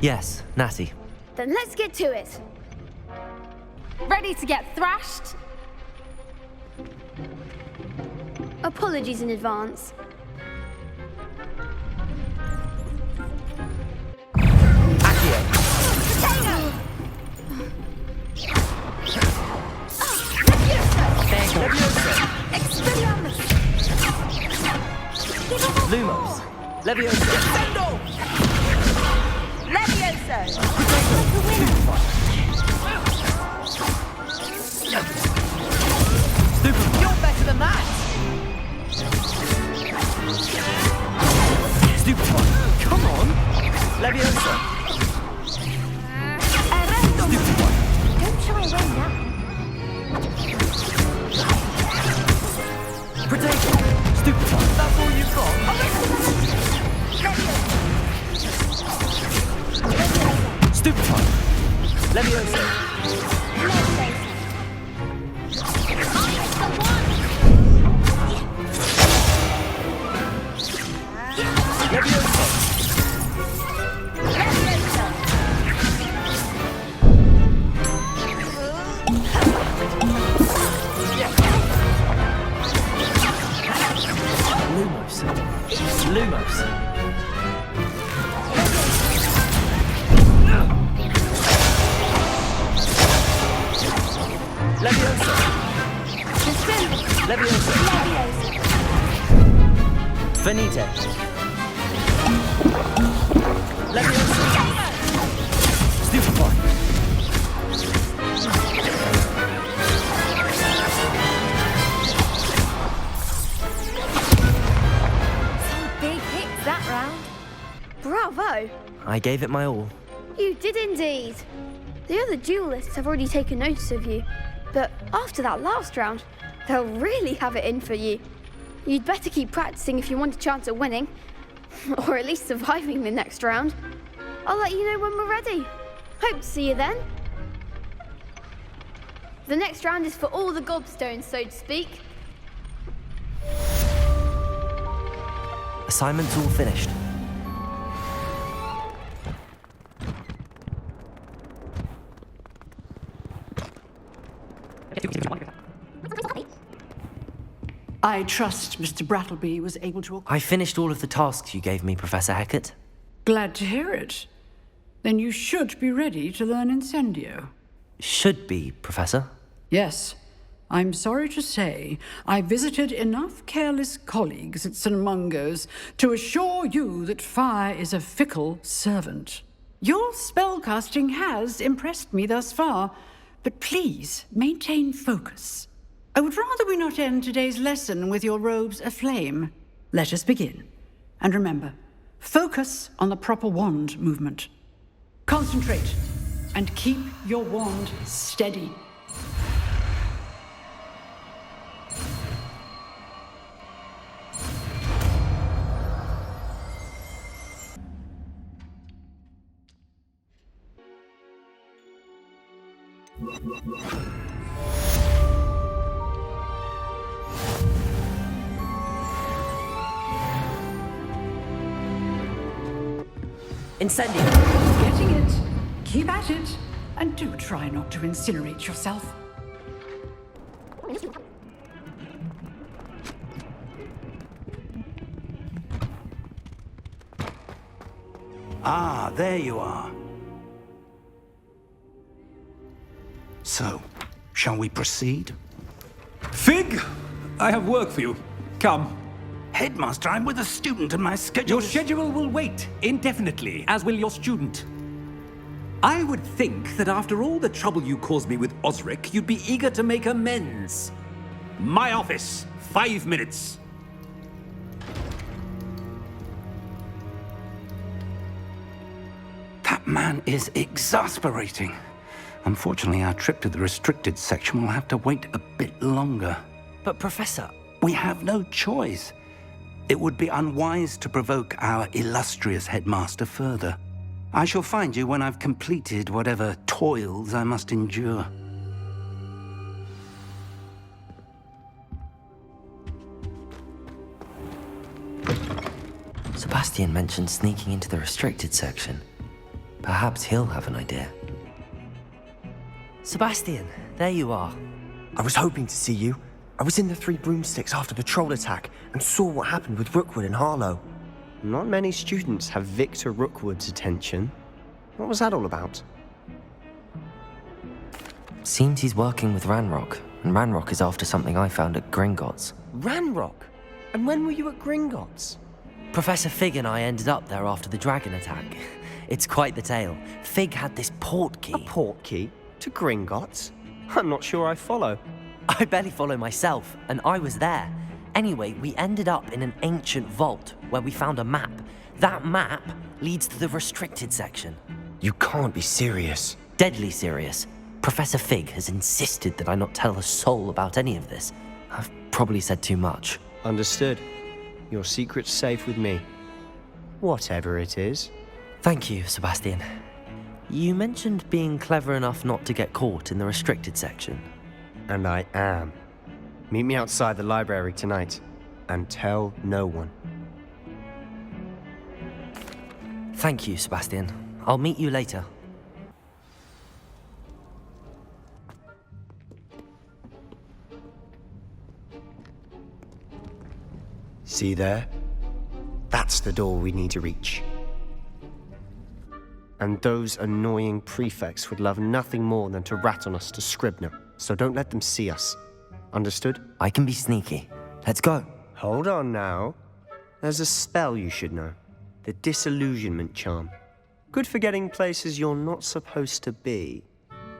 Yes, Natty. Then let's get to it. Ready to get thrashed? Apologies in advance. Lumos. Levioso. Descendo! Levioso! Stupefy. You're better than that! Stupefy. Come on. Levioso. Stupefy. Don't shy away now. Potato. Stupefy. That's all you've got? Stupefy. Levioso. Levioso. Lumos. Lumos. Levioso. Levioso. Venite. Levioso. Stupefy. Big hits that round. Bravo! I gave it my all. You did indeed. The other duelists have already taken notice of you, but after that last round, they'll really have it in for you. You'd better keep practicing if you want a chance at winning, or at least surviving the next round. I'll let you know when we're ready. Hope to see you then. The next round is for all the gobstones, so to speak. Assignment's all finished. I trust Mr. Brattleby was able to... I finished all of the tasks you gave me, Professor Hecat. Glad to hear it. Then you should be ready to learn Incendio. Should be, Professor. Yes. I'm sorry to say I visited enough careless colleagues at St. Mungo's to assure you that fire is a fickle servant. Your spellcasting has impressed me thus far, but please maintain focus. I would rather we not end today's lesson with your robes aflame. Let us begin. And remember, focus on the proper wand movement. Concentrate and keep your wand steady. Incendio! Getting it. Keep at it. And do try not to incinerate yourself. Ah, there you are. So, shall we proceed? Fig, I have work for you. Come. Headmaster, I'm with a student and my schedule Your schedule will wait indefinitely, as will your student. I would think that after all the trouble you caused me with Osric, you'd be eager to make amends. My office, 5 minutes. That man is exasperating. Unfortunately, our trip to the restricted section will have to wait a bit longer. But Professor... We have no choice. It would be unwise to provoke our illustrious headmaster further. I shall find you when I've completed whatever toils I must endure. Sebastian mentioned sneaking into the restricted section. Perhaps he'll have an idea. Sebastian, there you are. I was hoping to see you. I was in the Three Broomsticks after the troll attack and saw what happened with Rookwood and Harlow. Not many students have Victor Rookwood's attention. What was that all about? Seems he's working with Ranrock, and Ranrock is after something I found at Gringotts. Ranrock? And when were you at Gringotts? Professor Fig and I ended up there after the dragon attack. It's quite the tale. Fig had this port key. A port key? To Gringotts? I'm not sure I follow. I barely follow myself, and I was there. Anyway, we ended up in an ancient vault where we found a map. That map leads to the restricted section. You can't be serious. Deadly serious. Professor Fig has insisted that I not tell a soul about any of this. I've probably said too much. Understood. Your secret's safe with me. Whatever it is. Thank you, Sebastian. You mentioned being clever enough not to get caught in the restricted section. And I am. Meet me outside the library tonight, and tell no one. Thank you, Sebastian. I'll meet you later. See there? That's the door we need to reach. And those annoying prefects would love nothing more than to rat on us to Scribner, so don't let them see us. Understood? I can be sneaky. Let's go. Hold on now. There's a spell you should know. The Disillusionment Charm. Good for getting places you're not supposed to be.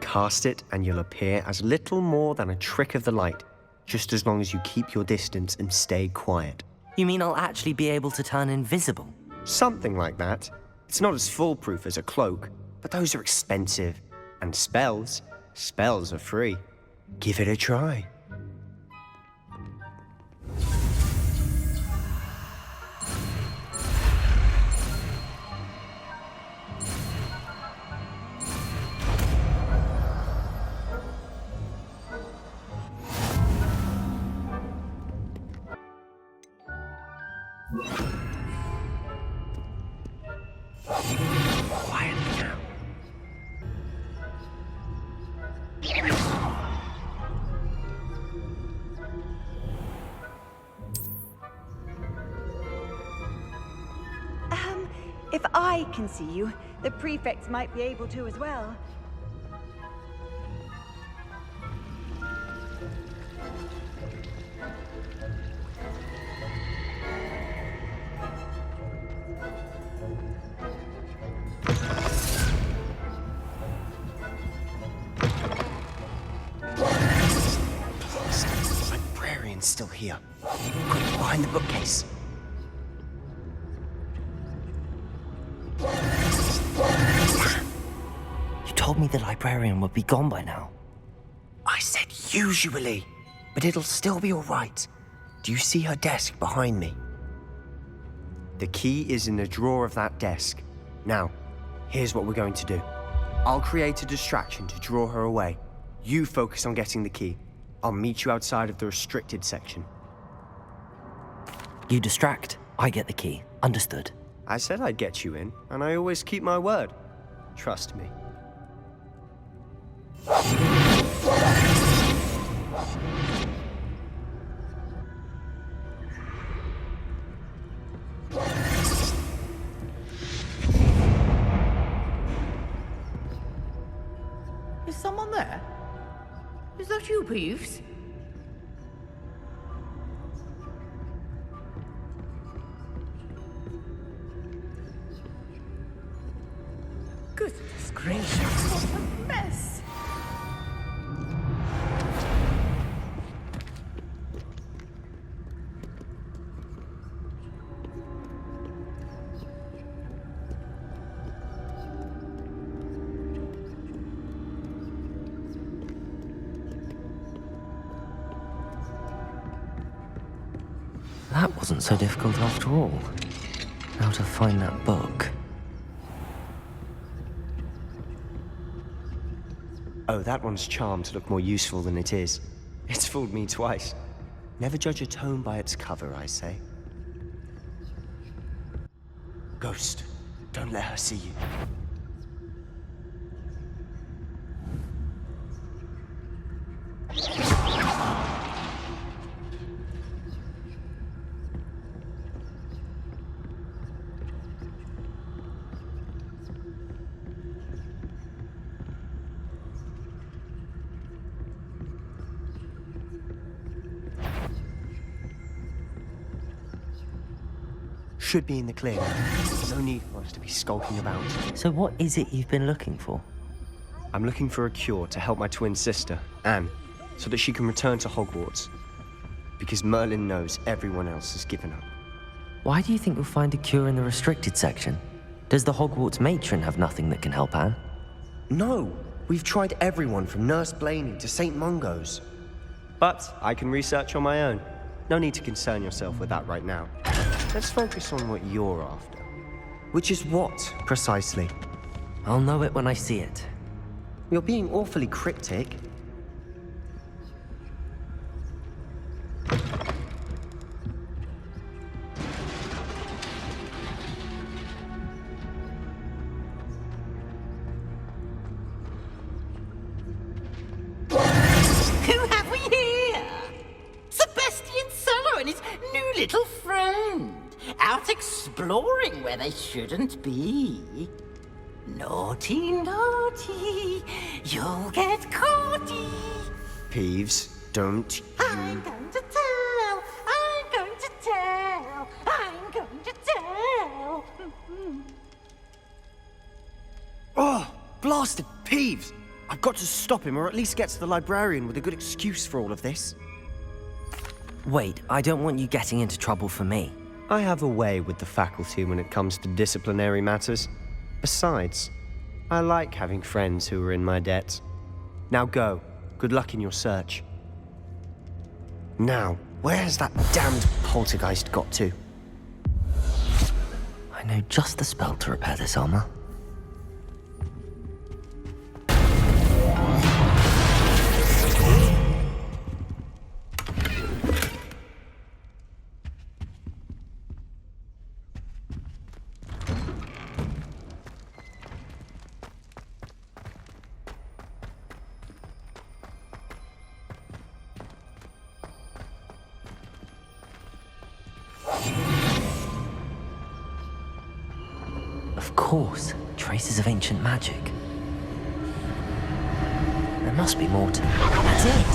Cast it and you'll appear as little more than a trick of the light, just as long as you keep your distance and stay quiet. You mean I'll actually be able to turn invisible? Something like that. It's not as foolproof as a cloak, but those are expensive. And spells are free. Give it a try. Quietly now. If I can see you, the prefects might be able to as well. The librarian's still here. Quick, behind the bookcase. You told me the librarian would be gone by now. I said usually, but it'll still be all right. Do you see her desk behind me? The key is in the drawer of that desk. Now, here's what we're going to do. I'll create a distraction to draw her away. You focus on getting the key. I'll meet you outside of the restricted section. You distract, I get the key. Understood. I said I'd get you in, and I always keep my word. Trust me. Is someone there? Is that you, Peeves? Goodness gracious, what a mess! That wasn't so difficult after all. How to find that book. Oh, that one's charmed to look more useful than it is. It's fooled me twice. Never judge a tome by its cover, I say. Ghost, don't let her see you. should be in the clear. No need for us to be skulking about. So what is it you've been looking for? I'm looking for a cure to help my twin sister, Anne, so that she can return to Hogwarts. Because Merlin knows everyone else has given up. Why do you think you'll find a cure in the restricted section? Does the Hogwarts matron have nothing that can help Anne? No! We've tried everyone from Nurse Blaney to St. Mungo's. But I can research on my own. No need to concern yourself with that right now. Let's focus on what you're after. Which is what, precisely? I'll know it when I see it. You're being awfully cryptic. Who have we here? Sebastian Sallow and his new little friend. Out exploring where they shouldn't be. Naughty, naughty, you'll get caughty. Peeves, don't you... I'm going to tell, I'm going to tell, I'm going to tell. Oh, blasted Peeves! I've got to stop him, or at least get to the librarian with a good excuse for all of this. Wait, I don't want you getting into trouble for me. I have a way with the faculty when it comes to disciplinary matters. Besides, I like having friends who are in my debt. Now go. Good luck in your search. Now, where has that damned poltergeist got to? I know just the spell to repair this armor. Of course, traces of ancient magic. There must be more to it. That's it!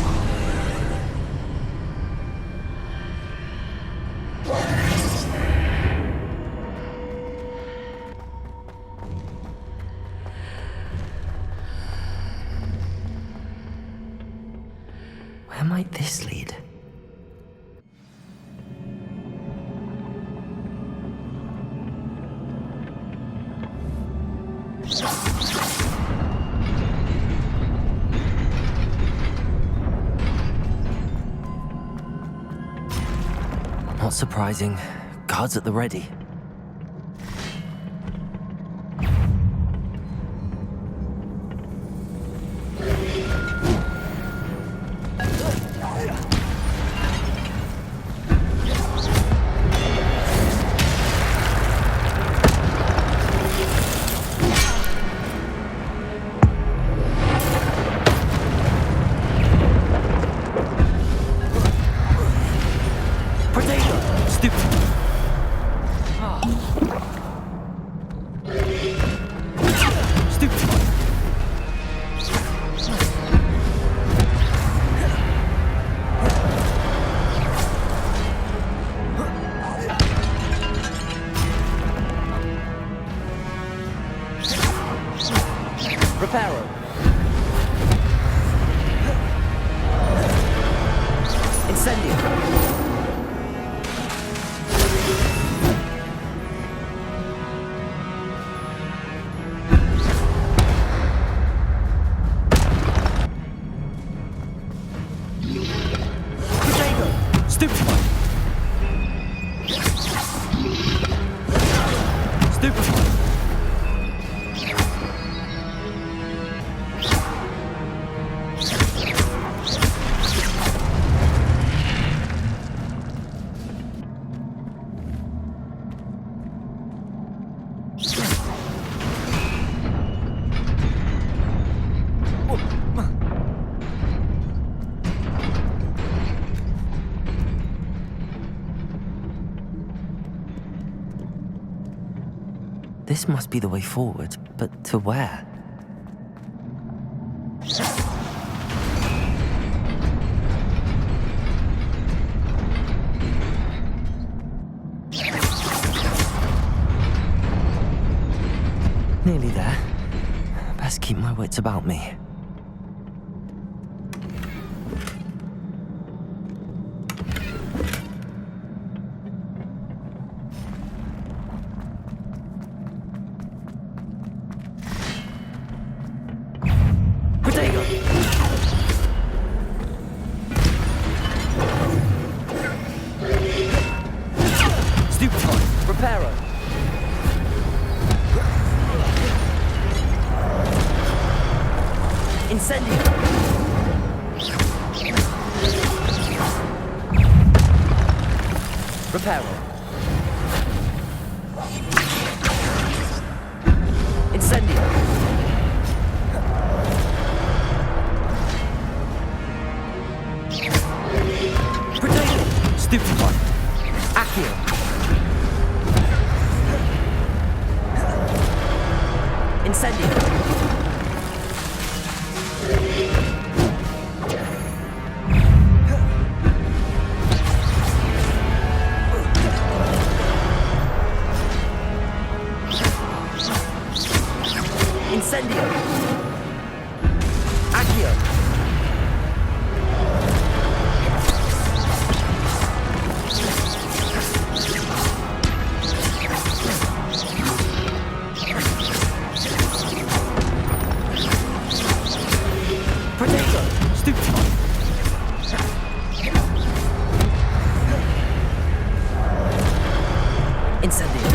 Where might this lead? Not surprising. Guards at the ready. Reparo. Incendio. Potato. Stupefy. Stupefy. This must be the way forward, but to where? Nearly there. Best keep my wits about me. Potato! Stupefy! Reparo! Incendio! Reparo! Incendio! Potato! Stupefy! Accio! Incendio! Incendio! Accio! Potato! Stupefy! Incendio!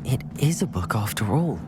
It is a book after all.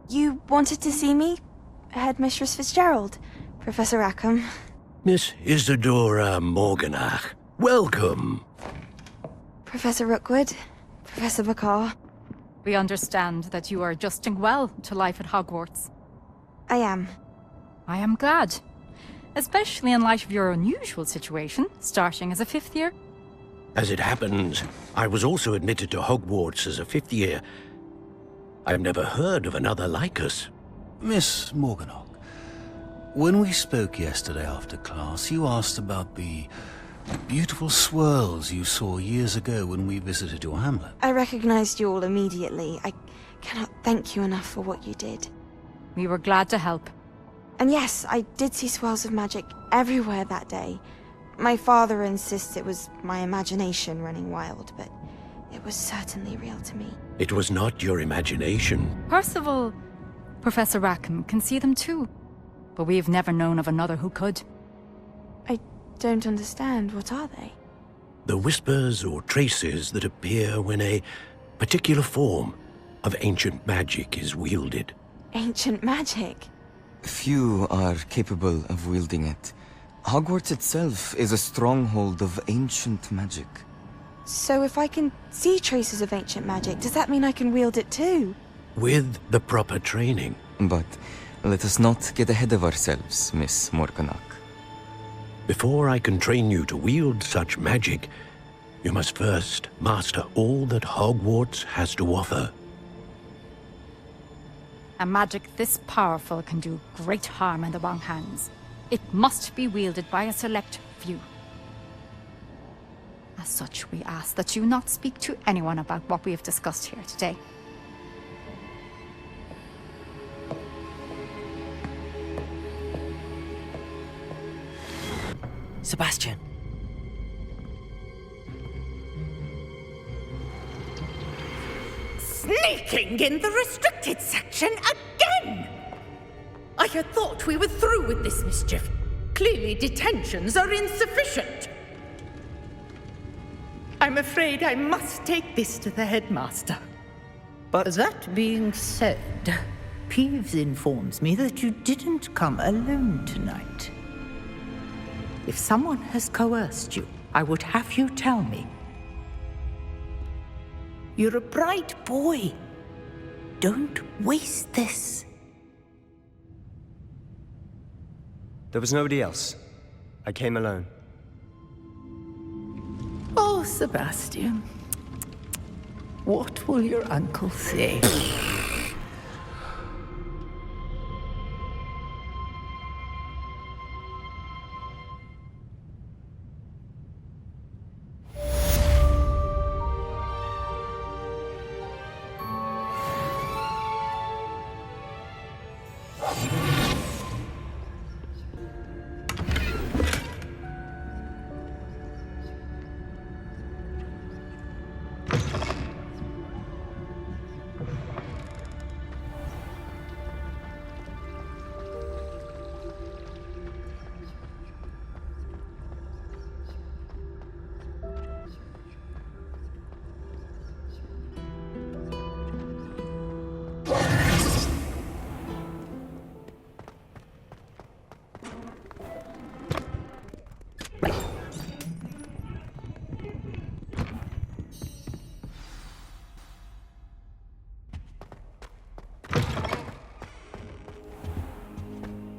You wanted to see me? Headmistress Fitzgerald? Professor Rackham? Miss Isadora Morganach, welcome. Professor Rookwood? Professor Bakar? We understand that you are adjusting well to life at Hogwarts. I am. I am glad. Especially in light of your unusual situation, starting as a 5th year. As it happens, I was also admitted to Hogwarts as a 5th year. I've never heard of another like us. Miss Morganach, when we spoke yesterday after class, you asked about the beautiful swirls you saw years ago when we visited your hamlet. I recognized you all immediately. I cannot thank you enough for what you did. We were glad to help. And yes, I did see swirls of magic everywhere that day. My father insists it was my imagination running wild, but it was certainly real to me. It was not your imagination. Percival, Professor Rackham can see them too. But we've never known of another who could. I don't understand. What are they? The whispers or traces that appear when a particular form of ancient magic is wielded. Ancient magic? Few are capable of wielding it. Hogwarts itself is a stronghold of ancient magic. So if I can see traces of ancient magic, does that mean I can wield it too? With the proper training. But let us not get ahead of ourselves, Miss Morganach. Before I can train you to wield such magic, you must first master all that Hogwarts has to offer. A magic this powerful can do great harm in the wrong hands. It must be wielded by a select few. As such, we ask that you not speak to anyone about what we have discussed here today. Sebastian. Sneaking in the restricted section again! I had thought we were through with this mischief. Clearly detentions are insufficient. I'm afraid I must take this to the headmaster. But that being said, Peeves informs me that you didn't come alone tonight. If someone has coerced you, I would have you tell me. You're a bright boy. Don't waste this. There was nobody else. I came alone. Oh, Sebastian. What will your uncle say?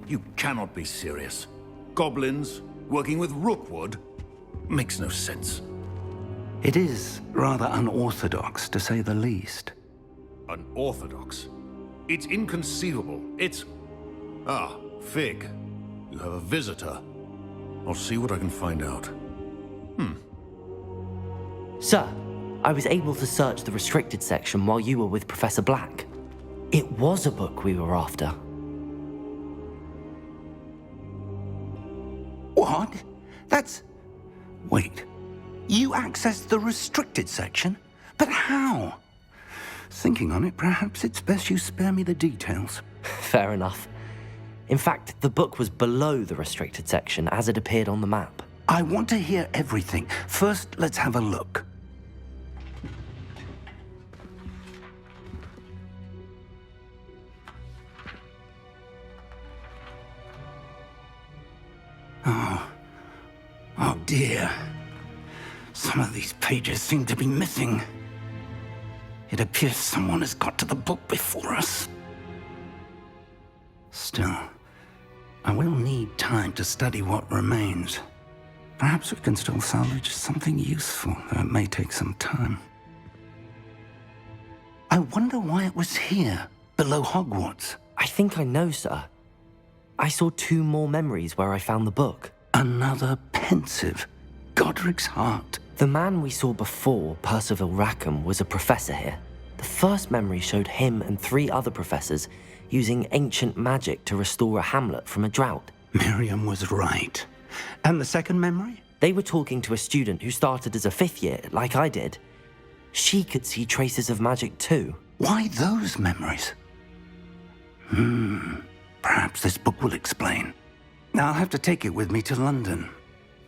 You cannot be serious. Goblins working with Rookwood? Makes no sense. It is rather unorthodox, to say the least. Unorthodox? It's inconceivable. It's... Ah, Fig. You have a visitor. I'll see what I can find out. Sir, I was able to search the restricted section while you were with Professor Black. It was a book we were after. What? That's... Wait. You accessed the restricted section? But how? Thinking on it, perhaps it's best you spare me the details. Fair enough. In fact, the book was below the restricted section as it appeared on the map. I want to hear everything. First, let's have a look. Oh dear. Some of these pages seem to be missing. It appears someone has got to the book before us. Still, I will need time to study what remains. Perhaps we can still salvage something useful, though it may take some time. I wonder why it was here, below Hogwarts. I think I know, sir. I saw 2 more memories where I found the book. Another pensive. Godric's heart. The man we saw before, Percival Rackham, was a professor here. The first memory showed him and 3 other professors using ancient magic to restore a hamlet from a drought. Miriam was right. And the second memory? They were talking to a student who started as a 5th year, like I did. She could see traces of magic too. Why those memories? Perhaps this book will explain. I'll have to take it with me to London.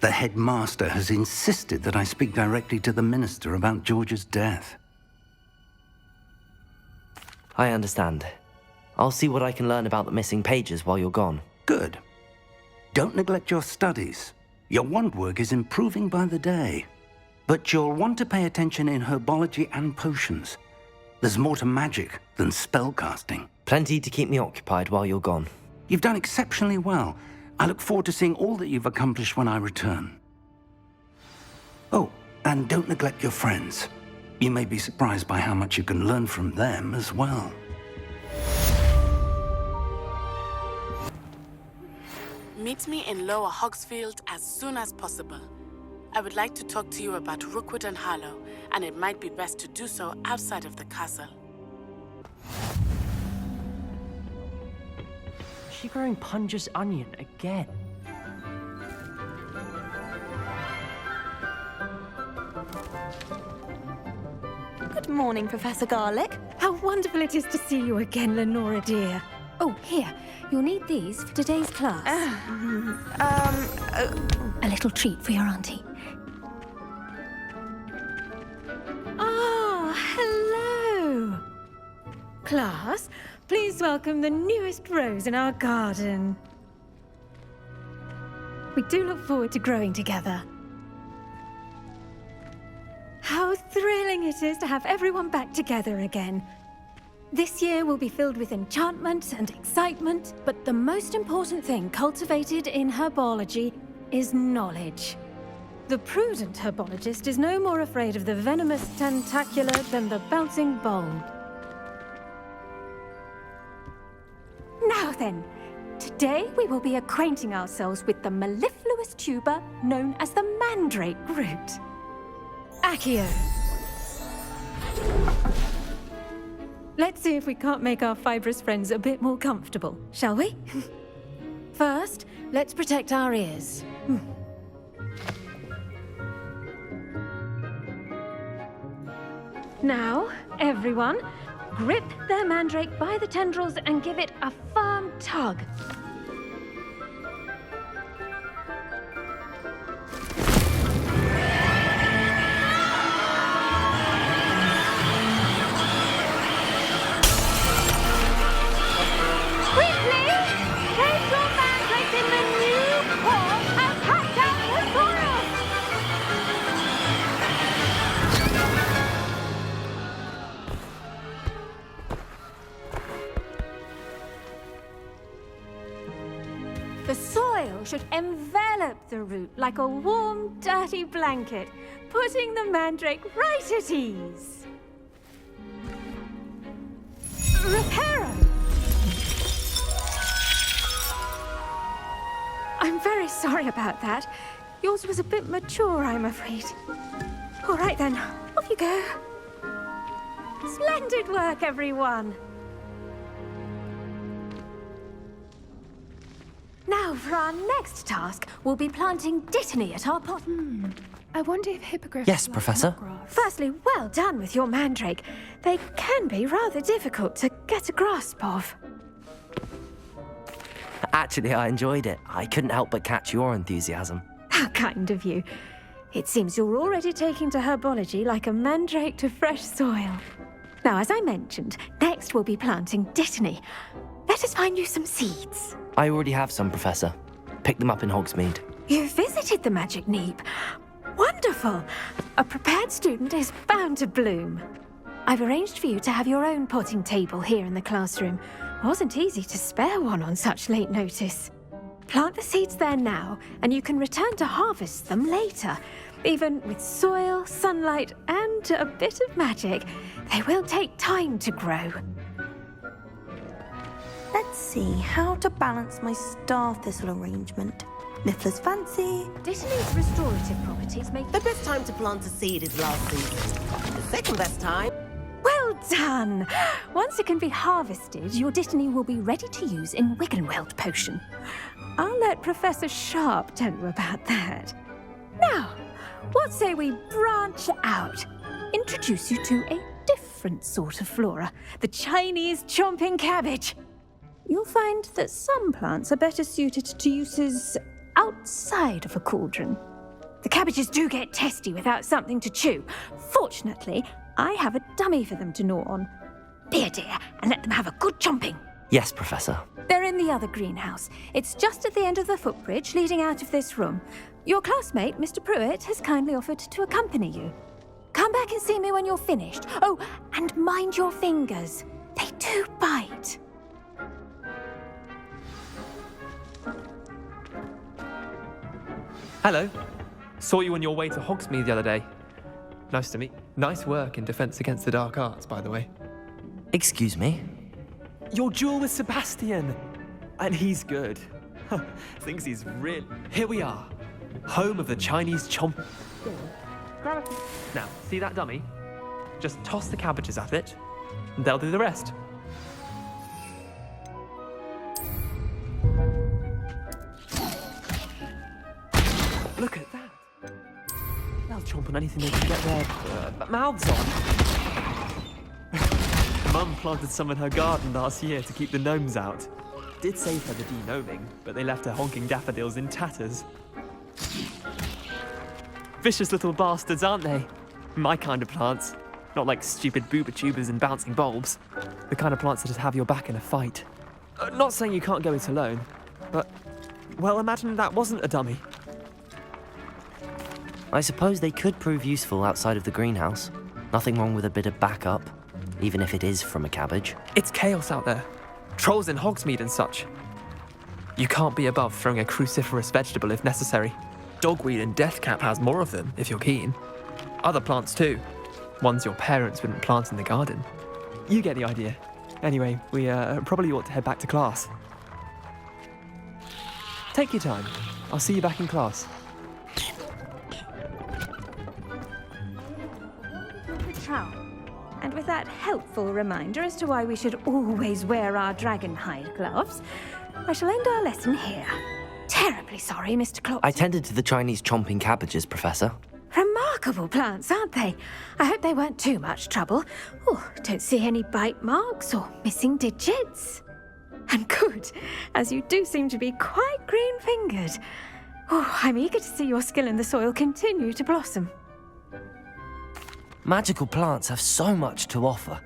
The headmaster has insisted that I speak directly to the minister about George's death. I understand. I'll see what I can learn about the missing pages while you're gone. Good. Don't neglect your studies. Your wand work is improving by the day. But you'll want to pay attention in herbology and potions. There's more to magic than spellcasting. Plenty to keep me occupied while you're gone. You've done exceptionally well. I look forward to seeing all that you've accomplished when I return. Oh, and don't neglect your friends. You may be surprised by how much you can learn from them as well. Meet me in Lower Hogsfield as soon as possible. I would like to talk to you about Rookwood and Harlow, and it might be best to do so outside of the castle. Is she growing Punja's onion again? Good morning, Professor Garlick. How wonderful it is to see you again, Lenora dear. Oh, here. You'll need these for today's class. A little treat for your auntie. Ah, hello. Class, please welcome the newest rose in our garden. We do look forward to growing together. How thrilling it is to have everyone back together again. This year will be filled with enchantment and excitement, but the most important thing cultivated in herbology is knowledge. The prudent herbologist is no more afraid of the venomous tentacula than the bouncing bulb. Now then, today we will be acquainting ourselves with the mellifluous tuber known as the mandrake root. Accio. Let's see if we can't make our fibrous friends a bit more comfortable, shall we? First, let's protect our ears. Now, everyone, grip their mandrake by the tendrils and give it a firm tug. The soil should envelop the root like a warm, dirty blanket, putting the mandrake right at ease. Reparo! I'm very sorry about that. Yours was a bit mature, I'm afraid. All right then, off you go. Splendid work, everyone. Now, for our next task, we'll be planting dittany at our pot. I wonder if hippogriffs... Yes, Professor. Firstly, well done with your mandrake. They can be rather difficult to get a grasp of. Actually, I enjoyed it. I couldn't help but catch your enthusiasm. How kind of you. It seems you're already taking to herbology like a mandrake to fresh soil. Now, as I mentioned, next we'll be planting dittany. Let us find you some seeds. I already have some, Professor. Picked them up in Hogsmeade. You visited the Magic Neep. Wonderful! A prepared student is bound to bloom. I've arranged for you to have your own potting table here in the classroom. Wasn't easy to spare one on such late notice. Plant the seeds there now, and you can return to harvest them later. Even with soil, sunlight, and a bit of magic, they will take time to grow. Let's see how to balance my star thistle arrangement. Niffler's fancy. Dittany's restorative properties make... The best time to plant a seed is last season. The second best time... Well done! Once it can be harvested, your Dittany will be ready to use in Wiggenweld potion. I'll let Professor Sharp tell you about that. Now, what say we branch out? Introduce you to a different sort of flora, the Chinese chomping cabbage. You'll find that some plants are better suited to uses outside of a cauldron. The cabbages do get testy without something to chew. Fortunately, I have a dummy for them to gnaw on. Be a dear and let them have a good chomping. Yes, Professor. They're in the other greenhouse. It's just at the end of the footbridge leading out of this room. Your classmate, Mr. Pruitt, has kindly offered to accompany you. Come back and see me when you're finished. Oh, and mind your fingers. They do bite. Hello. Saw you on your way to Hogsmeade the other day. Nice to meet. Nice work in Defense Against the Dark Arts, by the way. Excuse me? Your duel with Sebastian. And he's good. Thinks he's real. Here we are. Home of the Chinese chomp. Grab it. Now, see that dummy? Just toss the cabbages at it, and they'll do the rest. Look at that. They'll chomp on anything they can get their mouths on. Mum planted some in her garden last year to keep the gnomes out. Did save her the de-gnoming, but they left her honking daffodils in tatters. Vicious little bastards, aren't they? My kind of plants. Not like stupid booba tubers and bouncing bulbs. The kind of plants that just have your back in a fight. Not saying you can't go it alone, but, well, imagine that wasn't a dummy. I suppose they could prove useful outside of the greenhouse. Nothing wrong with a bit of backup, even if it is from a cabbage. It's chaos out there. Trolls in Hogsmeade and such. You can't be above throwing a cruciferous vegetable if necessary. Dogweed and deathcap has more of them, if you're keen. Other plants too. Ones your parents wouldn't plant in the garden. You get the idea. Anyway, we probably ought to head back to class. Take your time. I'll see you back in class. And with that helpful reminder as to why we should always wear our dragon hide gloves, I shall end our lesson here. Terribly sorry, Mr. Clopsy. I tended to the Chinese chomping cabbages, Professor. Remarkable plants, aren't they? I hope they weren't too much trouble. Oh, don't see any bite marks or missing digits. And good, as you do seem to be quite green-fingered. Oh, I'm eager to see your skill in the soil continue to blossom. Magical plants have so much to offer.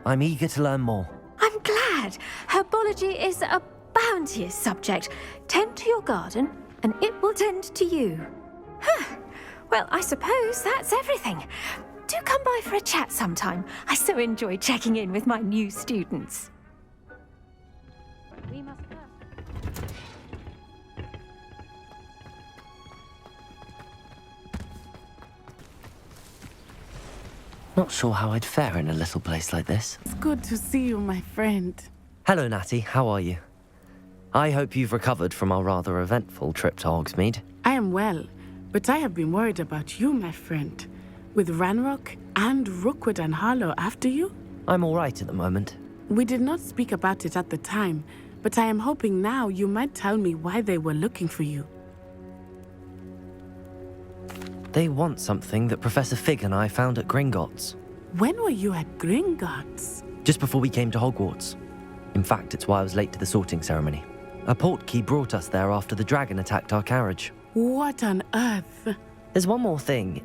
I'm eager to learn more. I'm glad. Herbology is a bounteous subject. Tend to your garden, and it will tend to you. Well, I suppose that's everything. Do come by for a chat sometime. I so enjoy checking in with my new students. We must first... Not sure how I'd fare in a little place like this. It's good to see you, my friend. Hello, Natty. How are you? I hope you've recovered from our rather eventful trip to Hogsmeade. I am well, but I have been worried about you, my friend. With Ranrock and Rookwood and Harlow after you? I'm all right at the moment. We did not speak about it at the time, but I am hoping now you might tell me why they were looking for you. They want something that Professor Fig and I found at Gringotts. When were you at Gringotts? Just before we came to Hogwarts. In fact, it's why I was late to the sorting ceremony. A portkey brought us there after the dragon attacked our carriage. What on earth? There's one more thing.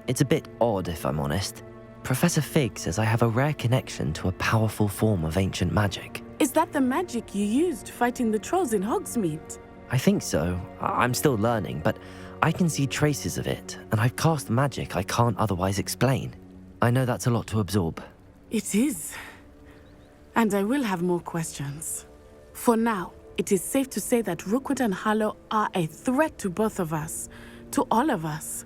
It's a bit odd, if I'm honest. Professor Fig says I have a rare connection to a powerful form of ancient magic. Is that the magic you used fighting the trolls in Hogsmeade? I think so. I'm still learning, but I can see traces of it, and I've cast magic I can't otherwise explain. I know that's a lot to absorb. It is. And I will have more questions. For now, it is safe to say that Rookwood and Harlow are a threat to both of us, to all of us.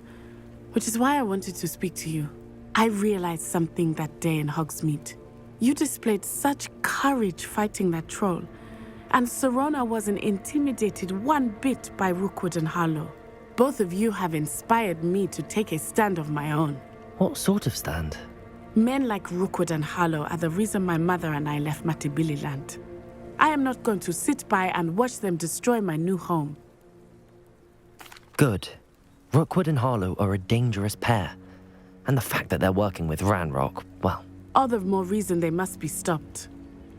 Which is why I wanted to speak to you. I realized something that day in Hogsmeade. You displayed such courage fighting that troll, and Serona wasn't intimidated one bit by Rookwood and Harlow. Both of you have inspired me to take a stand of my own. What sort of stand? Men like Rookwood and Harlow are the reason my mother and I left Matibililand. I am not going to sit by and watch them destroy my new home. Good. Rookwood and Harlow are a dangerous pair. And the fact that they're working with Ranrock, well... All the more reason they must be stopped.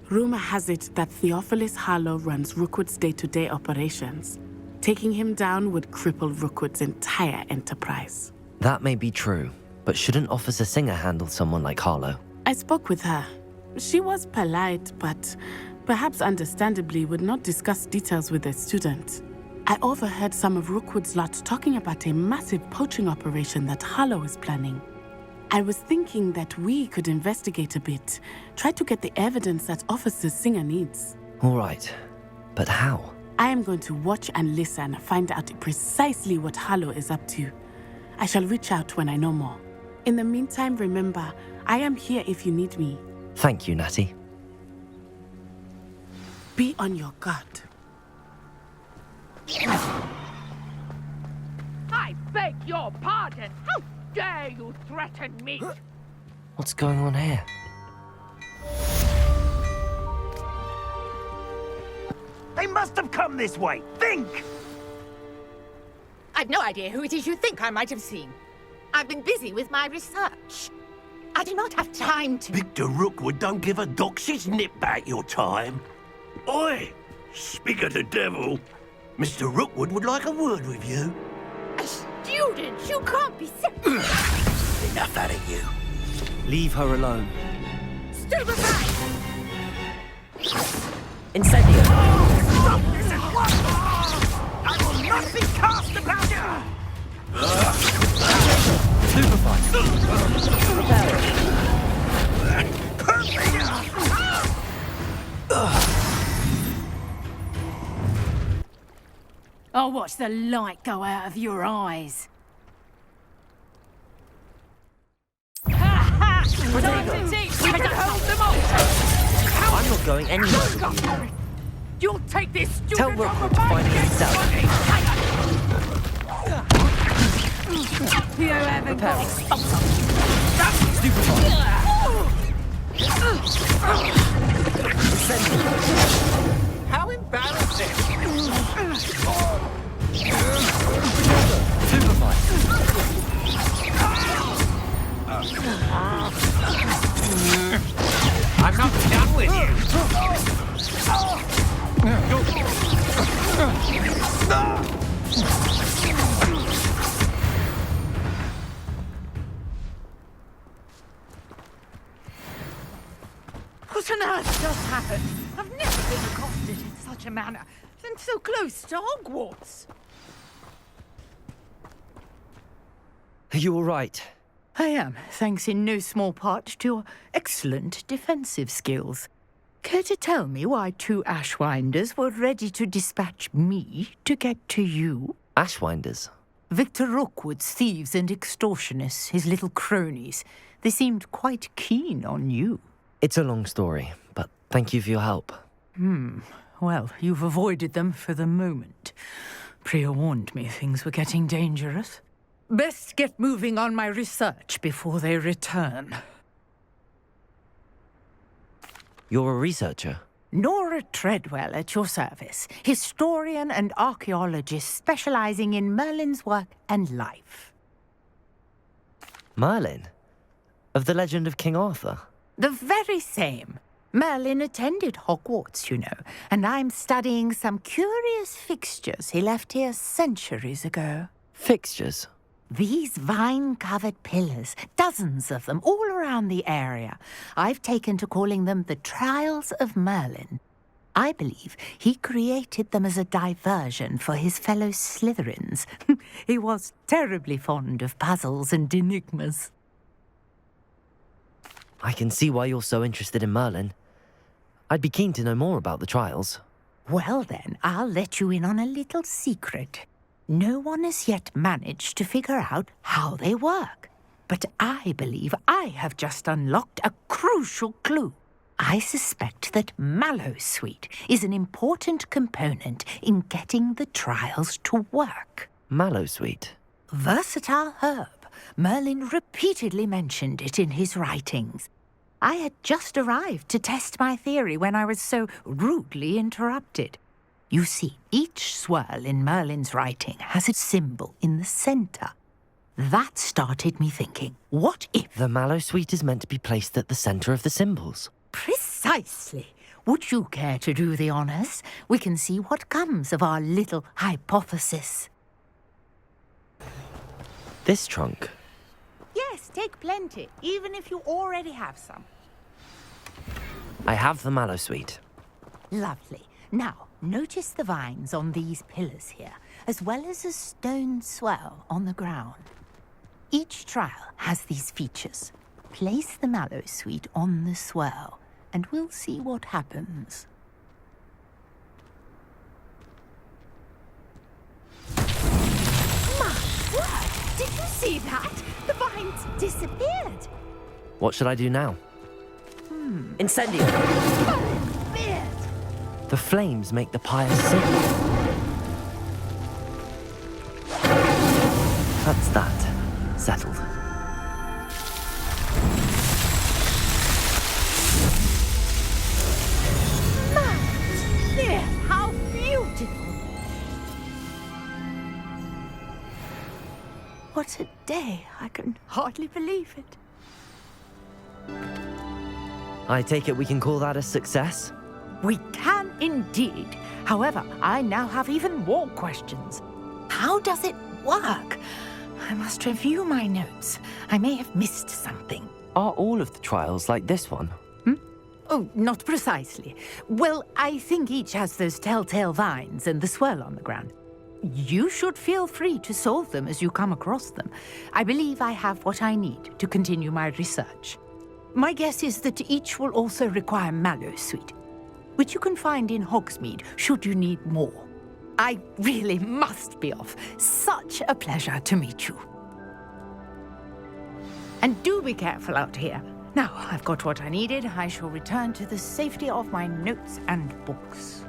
Rumor has it that Theophilus Harlow runs Rookwood's day-to-day operations. Taking him down would cripple Rookwood's entire enterprise. That may be true, but shouldn't Officer Singer handle someone like Harlow? I spoke with her. She was polite, but perhaps understandably would not discuss details with a student. I overheard some of Rookwood's lot talking about a massive poaching operation that Harlow is planning. I was thinking that we could investigate a bit, try to get the evidence that Officer Singer needs. All right, but how? I am going to watch and listen, find out precisely what Harlow is up to. I shall reach out when I know more. In the meantime, remember, I am here if you need me. Thank you, Natty. Be on your guard. I beg your pardon. How dare you threaten me? What's going on here? They must have come this way. Think! I've no idea who it is you think I might have seen. I've been busy with my research. I do not have time to... Victor Rookwood don't give a doxy's nip back your time. Oi! Speak of the devil. Mr. Rookwood would like a word with you. A student? You can't be Enough out of you. Leave her alone. Stupefy! Incendio! Stop this at once! I will not be cast about you! Stupefy! I'll watch the light go out of your eyes. We can hold them off! I'm not going anywhere with you. You'll take this student Tell Rookwood to find me himself. You haven't got How embarrassing! I'm not done with you. What on earth just happened? I've never been accosted in such a manner, and so close to Hogwarts. Are you all right? I am, thanks in no small part to your excellent defensive skills. Care to tell me why two Ashwinders were ready to dispatch me to get to you? Ashwinders? Victor Rookwood's thieves and extortionists, his little cronies. They seemed quite keen on you. It's a long story, but thank you for your help. Well, you've avoided them for the moment. Priya warned me things were getting dangerous. Best get moving on my research before they return. You're a researcher? Nora Treadwell at your service, historian and archaeologist specializing in Merlin's work and life. Merlin? Of the legend of King Arthur? The very same. Merlin attended Hogwarts, you know, and I'm studying some curious fixtures he left here centuries ago. Fixtures? These vine-covered pillars, dozens of them, all around the area. I've taken to calling them the Trials of Merlin. I believe he created them as a diversion for his fellow Slytherins. He was terribly fond of puzzles and enigmas. I can see why you're so interested in Merlin. I'd be keen to know more about the trials. Well then, I'll let you in on a little secret. No one has yet managed to figure out how they work. But I believe I have just unlocked a crucial clue. I suspect that Mallowsweet is an important component in getting the trials to work. Mallowsweet? Versatile herb, Merlin repeatedly mentioned it in his writings. I had just arrived to test my theory when I was so rudely interrupted. You see, each swirl in Merlin's writing has a symbol in the center. That started me thinking, what if... The Mallowsweet is meant to be placed at the center of the symbols. Precisely. Would you care to do the honors? We can see what comes of our little hypothesis. This trunk. Yes, take plenty, even if you already have some. I have the Mallowsweet. Lovely. Now, notice the vines on these pillars here, as well as a stone swell on the ground. Each trial has these features. Place the Mallowsweet on the swell, and we'll see what happens. My word! Did you see that? The vines disappeared. What should I do now? Incendio! The flames make the pyre sink. That's that. Settled. Yes, how beautiful! What a day. I can hardly believe it. I take it we can call that a success? We can indeed. However, I now have even more questions. How does it work? I must review my notes. I may have missed something. Are all of the trials like this one? Oh, not precisely. Well, I think each has those telltale vines and the swirl on the ground. You should feel free to solve them as you come across them. I believe I have what I need to continue my research. My guess is that each will also require Mallowsweet, which you can find in Hogsmeade should you need more. I really must be off. Such a pleasure to meet you. And do be careful out here. Now, I've got what I needed. I shall return to the safety of my notes and books.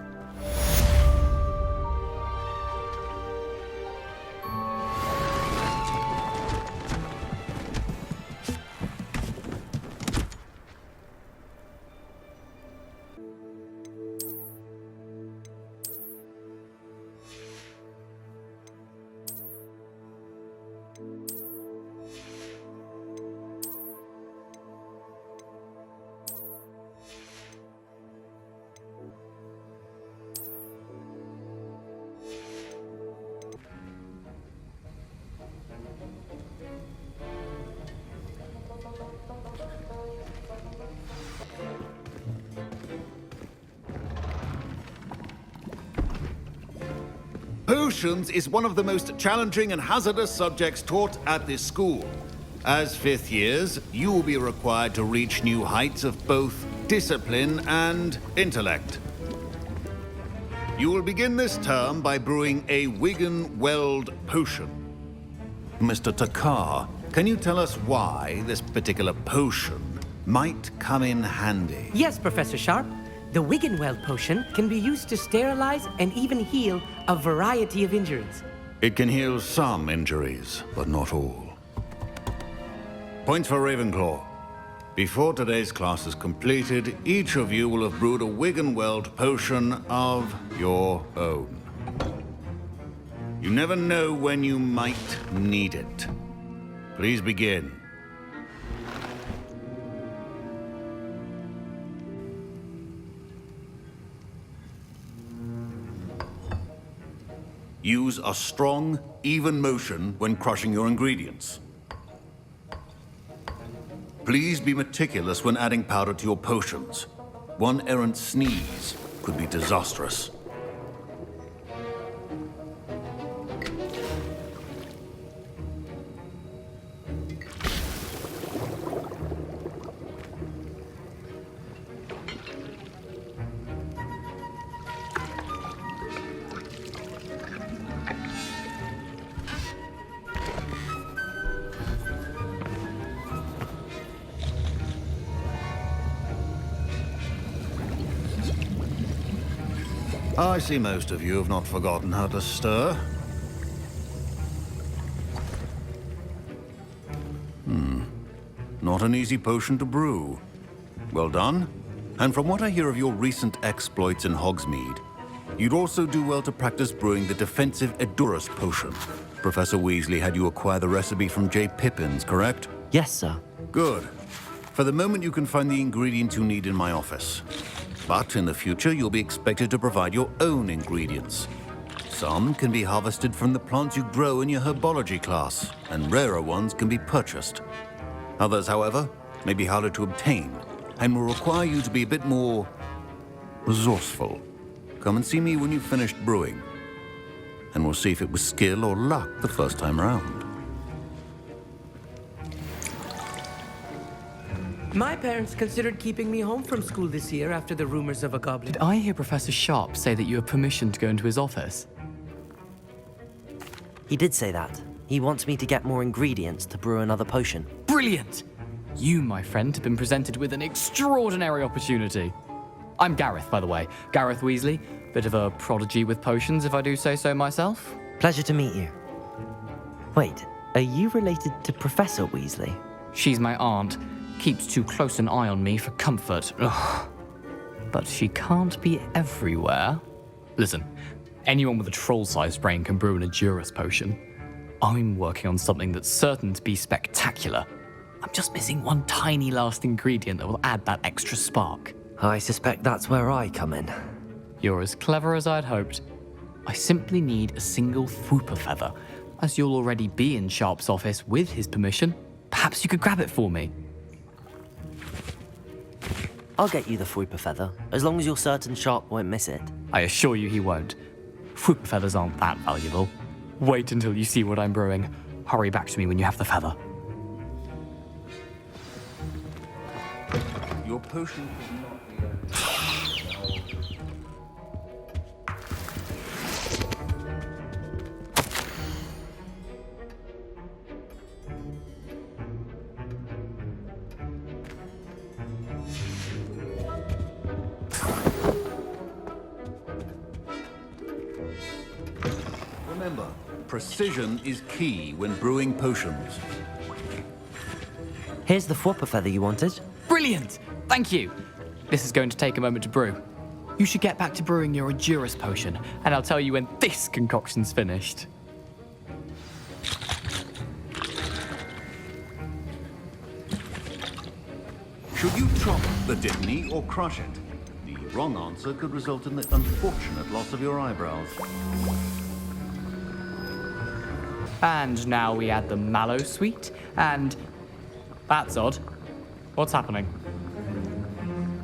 Potions is one of the most challenging and hazardous subjects taught at this school. As fifth years, you will be required to reach new heights of both discipline and intellect. You will begin this term by brewing a Wiggenweld potion. Mr. Takar, can you tell us why this particular potion might come in handy? Yes, Professor Sharp. The Wiggenweld potion can be used to sterilize and even heal a variety of injuries. It can heal some injuries, but not all. Points for Ravenclaw. Before today's class is completed, each of you will have brewed a Wiggenweld potion of your own. You never know when you might need it. Please begin. Use a strong, even motion when crushing your ingredients. Please be meticulous when adding powder to your potions. One errant sneeze could be disastrous. I see most of you have not forgotten how to stir. Not an easy potion to brew. Well done. And from what I hear of your recent exploits in Hogsmeade, you'd also do well to practice brewing the defensive Edurus potion. Professor Weasley had you acquire the recipe from J. Pippins, correct? Yes, sir. Good. For the moment, you can find the ingredients you need in my office. But in the future, you'll be expected to provide your own ingredients. Some can be harvested from the plants you grow in your herbology class, and rarer ones can be purchased. Others, however, may be harder to obtain, and will require you to be a bit more resourceful. Come and see me when you've finished brewing, and we'll see if it was skill or luck the first time around. My parents considered keeping me home from school this year after the rumors of a goblin. Did I hear Professor Sharp say that you have permission to go into his office? He did say that. He wants me to get more ingredients to brew another potion. Brilliant! You, my friend, have been presented with an extraordinary opportunity. I'm Gareth, by the way. Gareth Weasley. Bit of a prodigy with potions, if I do say so myself. Pleasure to meet you. Wait, are you related to Professor Weasley? She's my aunt. Keeps too close an eye on me for comfort. Ugh. But she can't be everywhere. Listen, anyone with a troll-sized brain can brew an Edurus potion. I'm working on something that's certain to be spectacular. I'm just missing one tiny last ingredient that will add that extra spark. I suspect that's where I come in. You're as clever as I'd hoped. I simply need a single Fwooper feather. As you'll already be in Sharp's office with his permission, perhaps you could grab it for me. I'll get you the Fwooper feather, as long as you're certain Sharp won't miss it. I assure you he won't. Fwooper feathers aren't that valuable. Wait until you see what I'm brewing. Hurry back to me when you have the feather. Your potion is not... Remember, precision is key when brewing potions. Here's the Fwooper feather you wanted. Brilliant! Thank you. This is going to take a moment to brew. You should get back to brewing your Edurus potion, and I'll tell you when this concoction's finished. Should you chop the Dittany or crush it? The wrong answer could result in the unfortunate loss of your eyebrows. And now we add the mallow sweet, and... That's odd. What's happening?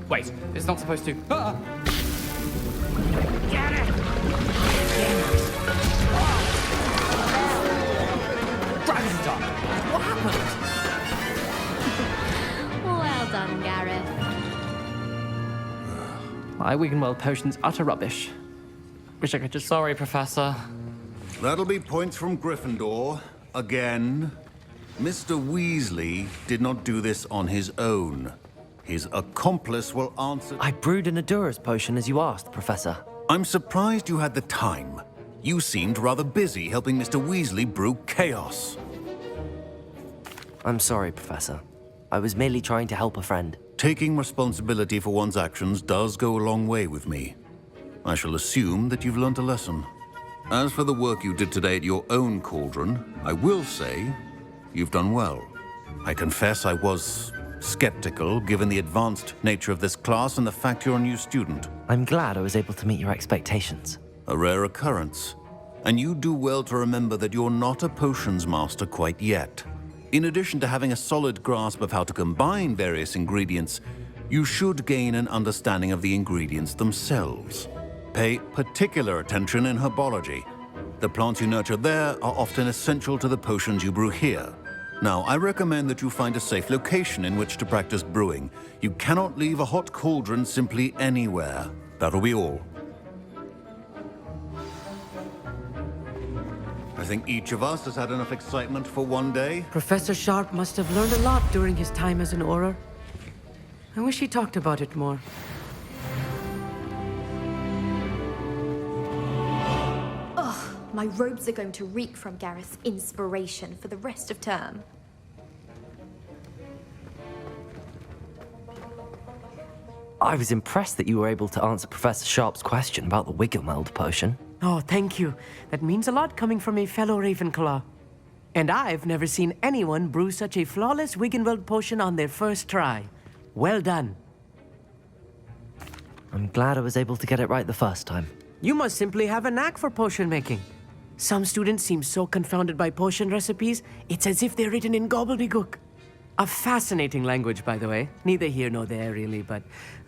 Wait, it's not supposed to... Ah! Get it! Dragon's done! What happened? Well done, Gareth. My Wiggenweld potion's utter rubbish. Wish I could just... Sorry, Professor. That'll be points from Gryffindor. Again. Mr. Weasley did not do this on his own. His accomplice will answer... I brewed an Edurus potion as you asked, Professor. I'm surprised you had the time. You seemed rather busy helping Mr. Weasley brew chaos. I'm sorry, Professor. I was merely trying to help a friend. Taking responsibility for one's actions does go a long way with me. I shall assume that you've learnt a lesson. As for the work you did today at your own cauldron, I will say you've done well. I confess I was skeptical, given the advanced nature of this class and the fact you're a new student. I'm glad I was able to meet your expectations. A rare occurrence. And you do well to remember that you're not a potions master quite yet. In addition to having a solid grasp of how to combine various ingredients, you should gain an understanding of the ingredients themselves. Pay particular attention in herbology. The plants you nurture there are often essential to the potions you brew here. Now, I recommend that you find a safe location in which to practice brewing. You cannot leave a hot cauldron simply anywhere. That'll be all. I think each of us has had enough excitement for one day. Professor Sharp must have learned a lot during his time as an Auror. I wish he talked about it more. Ugh, my robes are going to reek from Gareth's inspiration for the rest of term. I was impressed that you were able to answer Professor Sharp's question about the Wiggenweld potion. Oh, thank you. That means a lot coming from a fellow Ravenclaw. And I've never seen anyone brew such a flawless Wiggenweld potion on their first try. Well done. I'm glad I was able to get it right the first time. You must simply have a knack for potion making. Some students seem so confounded by potion recipes, it's as if they're written in gobbledygook. A fascinating language, by the way. Neither here nor there, really, but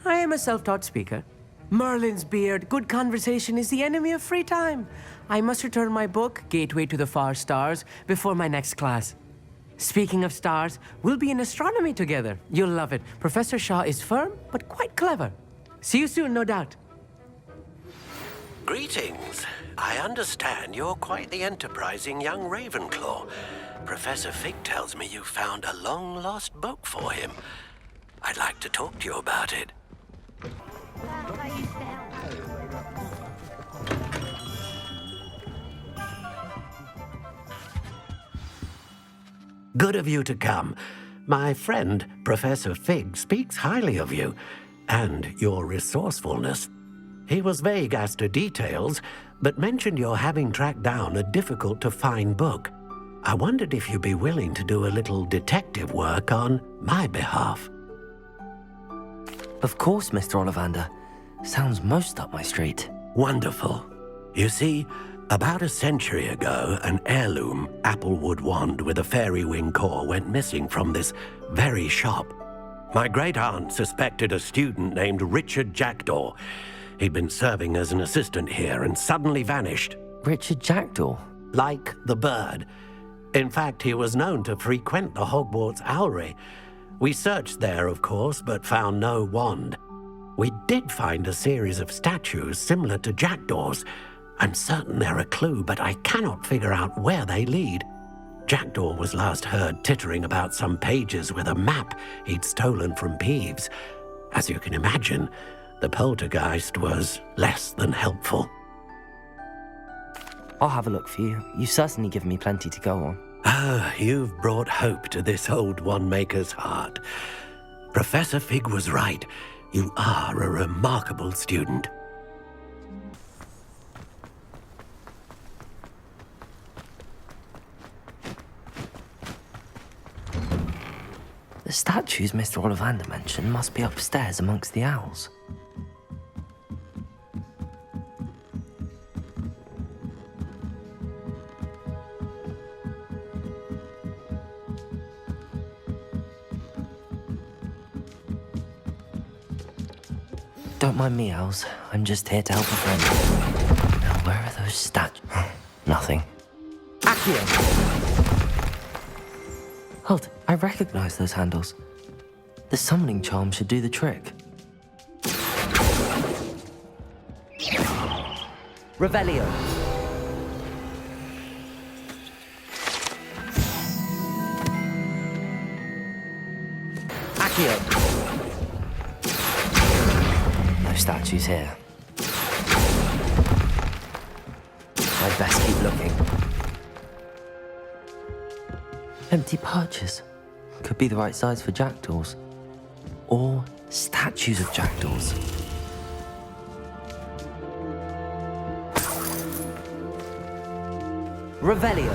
I am a self-taught speaker. Merlin's beard, good conversation is the enemy of free time. I must return my book, Gateway to the Far Stars, before my next class. Speaking of stars, we'll be in astronomy together. You'll love it. Professor Shaw is firm, but quite clever. See you soon, no doubt. Greetings. I understand you're quite the enterprising young Ravenclaw. Professor Fig tells me you found a long-lost book for him. I'd like to talk to you about it. Good of you to come. My friend, Professor Fig, speaks highly of you and your resourcefulness. He was vague as to details, but mentioned your having tracked down a difficult-to-find book. I wondered if you'd be willing to do a little detective work on my behalf. Of course, Mr. Ollivander. Sounds most up my street. Wonderful. You see, about a century ago, an heirloom applewood wand with a fairy wing core went missing from this very shop. My great-aunt suspected a student named Richard Jackdaw. He'd been serving as an assistant here and suddenly vanished. Richard Jackdaw? Like the bird. In fact, he was known to frequent the Hogwarts Owlery. We searched there, of course, but found no wand. We did find a series of statues similar to Jackdaw's. I'm certain they're a clue, but I cannot figure out where they lead. Jackdaw was last heard tittering about some pages with a map he'd stolen from Peeves. As you can imagine, the poltergeist was less than helpful. I'll have a look for you. You've certainly given me plenty to go on. Ah, you've brought hope to this old wand-maker's heart. Professor Fig was right. You are a remarkable student. The statues Mr. Ollivander mentioned must be upstairs amongst the owls. Don't mind me, owls. I'm just here to help a friend. Now, where are those statues? Nothing. Accio! Halt, I recognize those handles. The summoning charm should do the trick. Revelio. Accio. No statues here. I'd best keep looking. Empty perches. Could be the right size for jackdaws. Or statues of jackdaws. Revelio.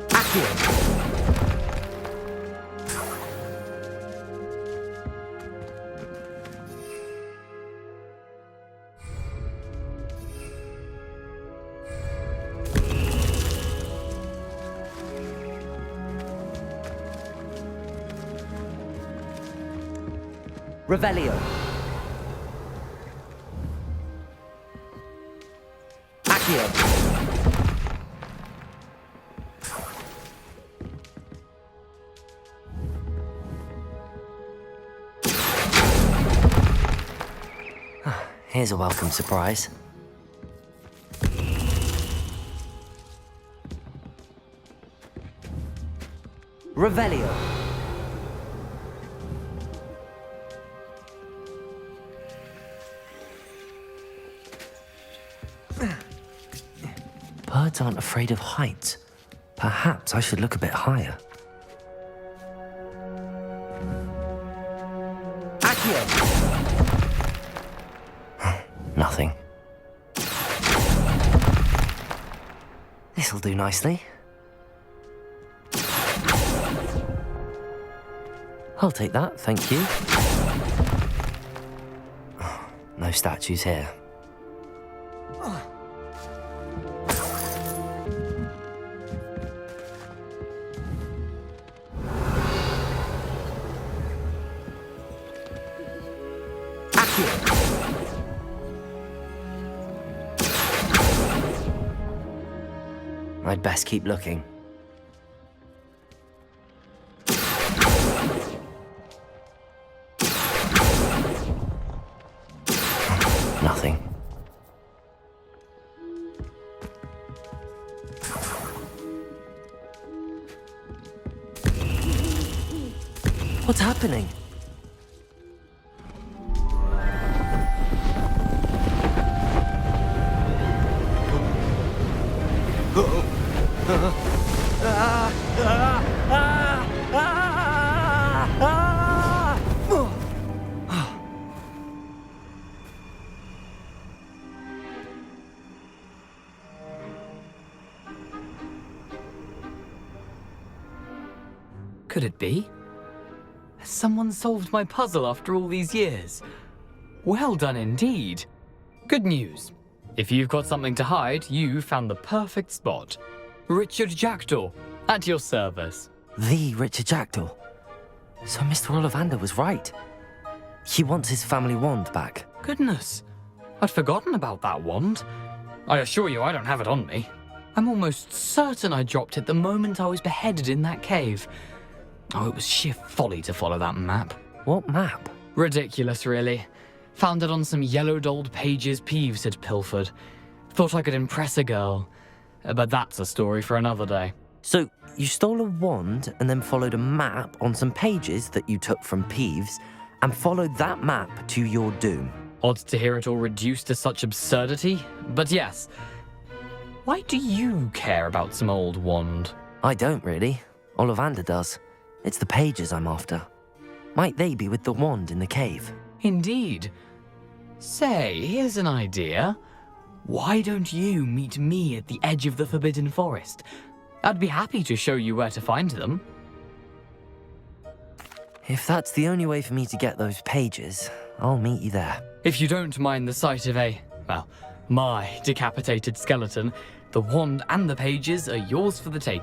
Accio. Revelio. Accio. Here's a welcome surprise. Revelio. Birds aren't afraid of heights. Perhaps I should look a bit higher. Nothing. This'll do nicely. I'll take that, thank you. No statues here. I'd best keep looking. Nothing. What's happening? Could it be? Has someone solved my puzzle after all these years? Well done indeed. Good news. If you've got something to hide, you found the perfect spot. Richard Jackdaw, at your service. The Richard Jackdaw. So Mr. Ollivander was right. He wants his family wand back. Goodness, I'd forgotten about that wand. I assure you I don't have it on me. I'm almost certain I dropped it the moment I was beheaded in that cave. Oh, it was sheer folly to follow that map. What map? Ridiculous, really. Found it on some yellowed old pages Peeves had pilfered. Thought I could impress a girl. But that's a story for another day. So, you stole a wand and then followed a map on some pages that you took from Peeves and followed that map to your doom. Odd to hear it all reduced to such absurdity, but yes. Why do you care about some old wand? I don't really. Ollivander does. It's the pages I'm after. Might they be with the wand in the cave? Indeed. Say, here's an idea. Why don't you meet me at the edge of the Forbidden Forest? I'd be happy to show you where to find them. If that's the only way for me to get those pages, I'll meet you there. If you don't mind the sight of my decapitated skeleton, the wand and the pages are yours for the taking.